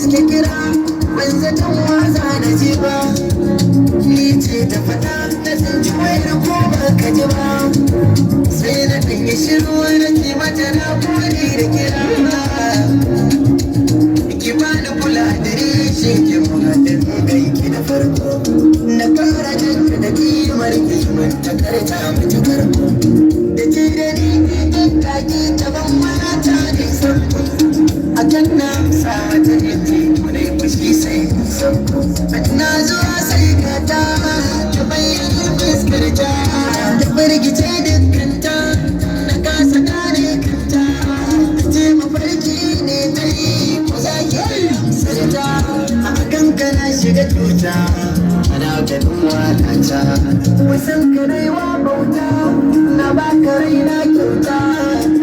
suke kira ban zaton wasa na ji ba ni ce ta fata na san ci wayar ko ba ka ji ba sai na ɗan yi shiru na ce mata na gode da kira ki ba ni kula da reshe ki muhaddin ganki da farko na fara jinta da kimar kiman ta karta mata karko da ke da ni ɗan taki ta ban mata ne sarko a kan na sa mata yanki tunai fushi sai sauko na zuwa sai ka ta bayyana fuskar ta da firgice dukkanta na kasa gane kanta ce mafarki ne ta yi ko za ki sarta a kankana shiga tuta ana ganin wadata wasan kanaiwa bauta na baka raina kyauta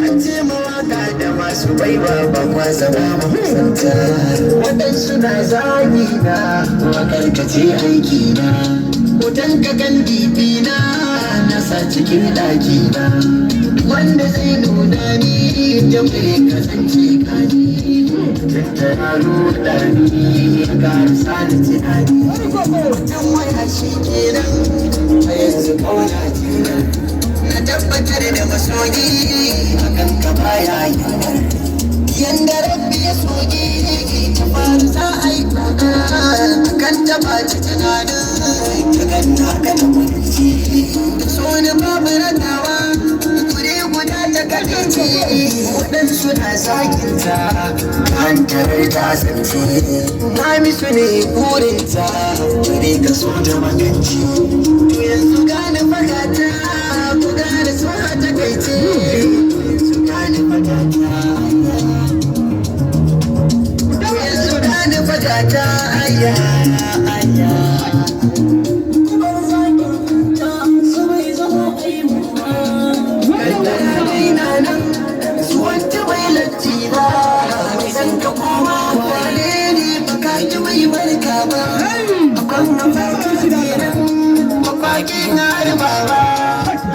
a ce mawaka da masu baiwa ba kwasa ba mahusanta waɗansu na zagi na makarkace aiki na hoton ka kan bibina na sa cikin ɗaki na wanda zai nuna ni jamfare kasance kaji tattara ruɗa ni ga sani tunani mutum waya shi kenan a yanzu ƙauna kenan na tabbatar da masoyi akan ka baya yanar yanda rabbi ya soji ta fara za a yi kwana akan ta baci tunanin ta ganta ka da mulki so da babu ratawa kure guda ta kaɗaice waɗansu na sakinta hantarar ta zance mamisu ne burinta kure ka so da maganci to yanzu gane fagata ku gane so a takaice su gane fagata yanzu gane fagata aya aya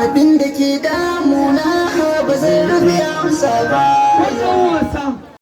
abin da ke damuna ba zai rufe amsa ba